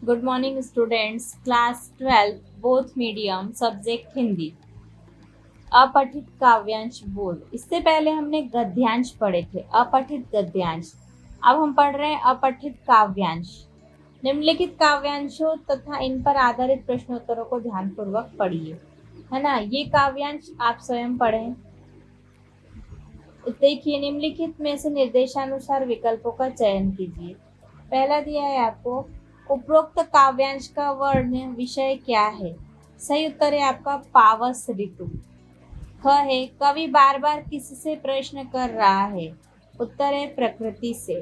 Good morning students, class 12 both medium subject Hindi. अपठित काव्यांश बोल। इससे पहले हमने गद्यांश पढ़े थे, अपठित गद्यांश। अब हम पढ़ रहे हैं अपठित काव्यांश। निम्नलिखित काव्यांशों तथा इन पर आधारित प्रश्नोत्तरों को ध्यानपूर्वक पढ़िए, है ना। ये काव्यांश आप स्वयं पढ़ें। देखिए, निम्नलिखित में से निर्देशानुसार विकल्पों का चयन कीजिए। पहला दिया है आपको, उपरोक्त काव्यांश का वर्ण विषय क्या है। सही उत्तर है आपका पावस ऋतु। ख है, कवि बार बार किससे प्रश्न कर रहा है। उत्तर है प्रकृति से।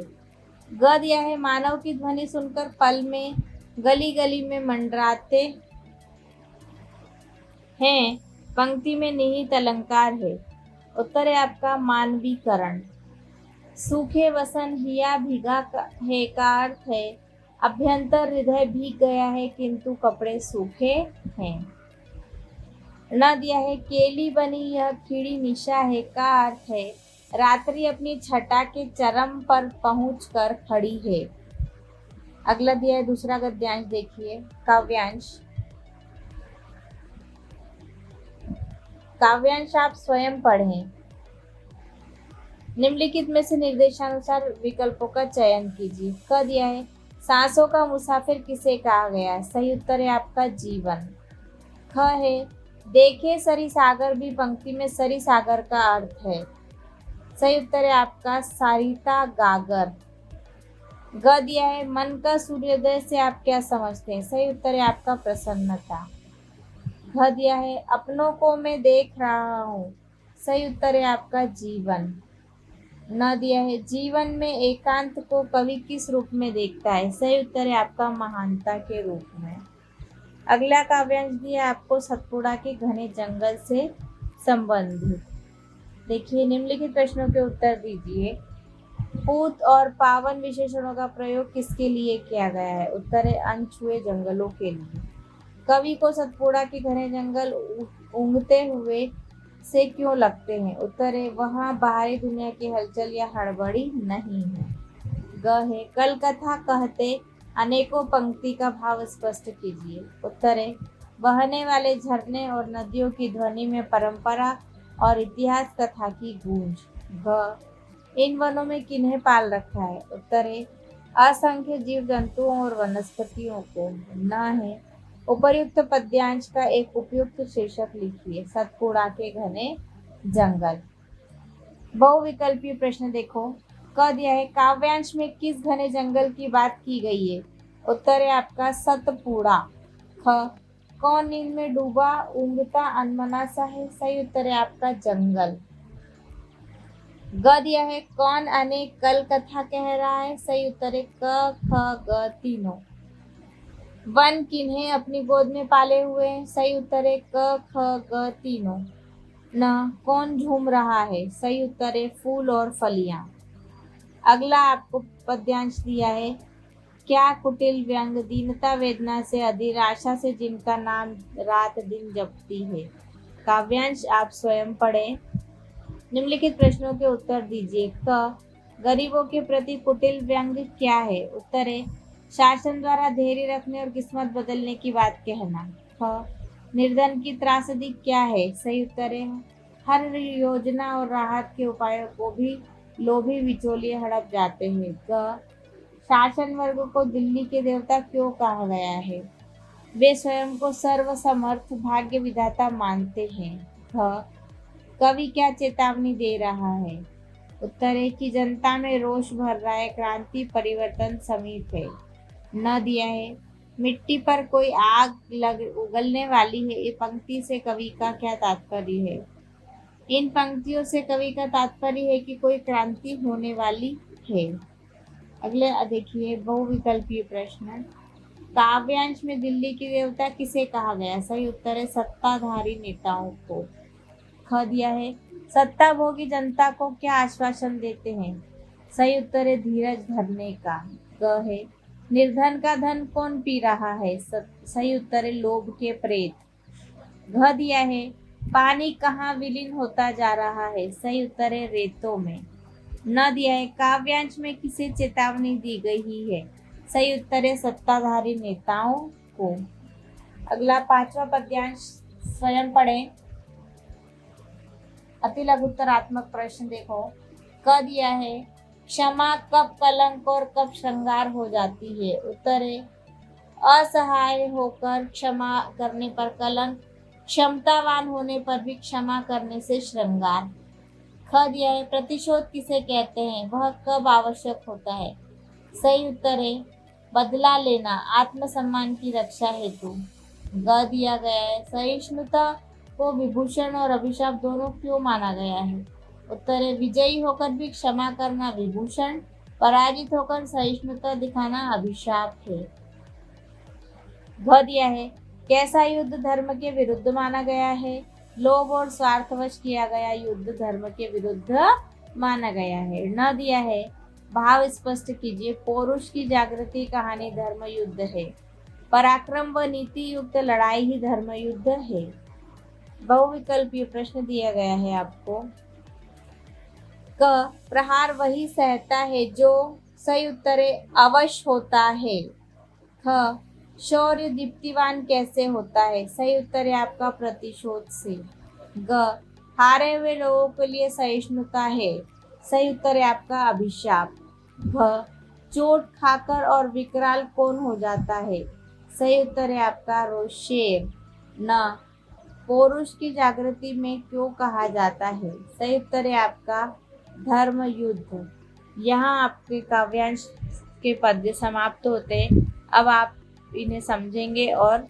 ग दिया है, मानव की ध्वनि सुनकर पल में गली गली में मंडराते हैं। पंक्ति में निहित अलंकार है। उत्तर है आपका मानवीकरण। सूखे वसन हिया भीगा है का अर्थ है अभ्यंतर हृदय भीग गया है किंतु कपड़े सूखे हैं। न दिया है, केली बनी यह खिड़ी निशा है का अर्थ है रात्रि अपनी छटा के चरम पर पहुंचकर खड़ी है। अगला दिया है दूसरा गद्यांश, देखिए काव्यांश। काव्यांश आप स्वयं पढ़ें। निम्नलिखित में से निर्देशानुसार विकल्पों का चयन कीजिए। क दिया है, सांसों का मुसाफिर किसे कहा गया है। सही उत्तर है आपका जीवन। ख है, देखे सरी सागर भी पंक्ति में सरी सागर का अर्थ है। सही उत्तर है आपका सारिता गागर। ग दिया है, मन का सूर्योदय से आप क्या समझते हैं। सही उत्तर है आपका प्रसन्नता। घ दिया है, अपनों को मैं देख रहा हूँ। सही उत्तर है आपका जीवन। न दिया है, जीवन में एकांत को कवि किस रूप में देखता है। सही उत्तर है आपका महानता के रूप में। अगला काव्यांश दिया आपको सतपुड़ा के घने जंगल से संबंधित। देखिए, निम्नलिखित प्रश्नों के उत्तर दीजिए। पूत और पावन विशेषणों का प्रयोग किसके लिए किया गया है। उत्तर है अनछुए जंगलों के लिए। कवि को सतपुड़ा के घने जंगल ऊँघते हुए से क्यों लगते हैं। उत्तर है वहाँ बाहरी दुनिया की हलचल या हड़बड़ी नहीं है। ग है, कल कथा कहते अनेकों पंक्ति का भाव स्पष्ट कीजिए। उत्तर है बहने वाले झरने और नदियों की ध्वनि में परंपरा और इतिहास कथा की गूंज। ग, इन वनों में किन्हें पाल रखा है। उत्तर है असंख्य जीव जंतुओं और वनस्पतियों को। न है, उपर्युक्त पद्यांश का एक उपयुक्त शीर्षक लिखिए। सतपुड़ा के घने जंगल। बहुविकल्पीय प्रश्न देखो। क दिया है, काव्यांश में किस घने जंगल की बात की गई है। उत्तर है आपका सतपुड़ा। ख, कौन नींद में डूबा ऊँघता अनमना सा है। सही उत्तर है आपका जंगल। ग दिया है, कौन अनेक कल कथा कह रहा है। सही उत्तर है क ख ग तीनों। वन किन्हें अपनी गोद में पाले हुए हैं। सही उत्तर है क ख ग तीनों। न, कौन झूम रहा है। सही उत्तर है फूल और फलियां। अगला आपको पद्यांश दिया है, क्या कुटिल व्यंग दीनता वेदना से अधीर आशा से जिनका नाम रात दिन जपती है। काव्यांश आप स्वयं पढ़ें। निम्नलिखित प्रश्नों के उत्तर दीजिए। क, गरीबों के प्रति कुटिल व्यंग क्या है। उत्तर है शासन द्वारा धैर्य रखने और किस्मत बदलने की बात कहना। ख, निर्धन की त्रासदी क्या है। सही उत्तर है हर योजना और राहत के उपायों को भी लोभी बिचौलिए हड़प जाते हैं। ग, शासन वर्ग को दिल्ली के देवता क्यों कहा गया है। वे स्वयं को सर्वसमर्थ भाग्य विधाता मानते हैं। घ, कवि क्या चेतावनी दे रहा है। उत्तर है कि जनता में रोष भर रहा है, क्रांति परिवर्तन समीप है। न दिया है, मिट्टी पर कोई आग उगलने वाली है। ये पंक्ति से कवि का क्या तात्पर्य है। इन पंक्तियों से कवि का तात्पर्य है कि कोई क्रांति होने वाली है। अगले देखिए बहुविकल्पीय प्रश्न। काव्यांश में दिल्ली के देवता किसे कहा गया। सही उत्तर है सत्ताधारी नेताओं को। ख दिया है, सत्ता भोगी जनता को क्या आश्वासन देते हैं। सही उत्तर है धीरज धरने का। ग है, निर्धन का धन कौन पी रहा है। सही उत्तर है लोभ के प्रेत। घ दिया है, पानी कहाँ विलीन होता जा रहा है। सही उत्तर है रेतों में। न दिया है, काव्यांश में किसे चेतावनी दी गई है। सही उत्तर है सत्ताधारी नेताओं को। अगला 5वां पद्यांश स्वयं पढ़ें। अति लघुत्तरात्मक प्रश्न देखो। क दिया है क्षमा कब कलंक और कब श्रृंगार हो जाती है। उत्तर है असहाय होकर क्षमा करने पर कलंक, क्षमतावान होने पर भी क्षमा करने से श्रृंगार। ख दिया है प्रतिशोध किसे कहते हैं, वह कब आवश्यक होता है। सही उत्तर है बदला लेना, आत्मसम्मान की रक्षा हेतु। ग दिया गया है सहिष्णुता को विभूषण और अभिशाप दोनों क्यों माना गया है। उत्तर है विजयी होकर भी क्षमा करना विभूषण, पराजित होकर सहिष्णुता दिखाना अभिशाप है। घ दिया है कैसा युद्ध धर्म के विरुद्ध माना गया है। लोभ और स्वार्थवश किया गया युद्ध धर्म के विरुद्ध माना गया है। न दिया है भाव स्पष्ट कीजिए। पौरुष की जागृति कहानी धर्म युद्ध है, पराक्रम व नीति युक्त लड़ाई ही धर्म युद्ध है। बहुविकल्पीय प्रश्न दिया गया है आपको। क प्रहार वही सहता है जो। सही उत्तर है अवश्य होता है। ख शौर्य दीप्तिवान कैसे होता है। सही उत्तर है आपका प्रतिशोध से। ग हारे हुए लोगों के लिए सहिष्णुता है। सही उत्तर है आपका अभिशाप। घ चोट खाकर और विकराल कौन हो जाता है। सही उत्तर है आपका शेर। न पौरुष की जागृति में क्यों कहा जाता है। सही उत्तर है आपका धर्म युद्ध। यहाँ आपके काव्यांश के पद्य समाप्त होते। अब आप इन्हें समझेंगे और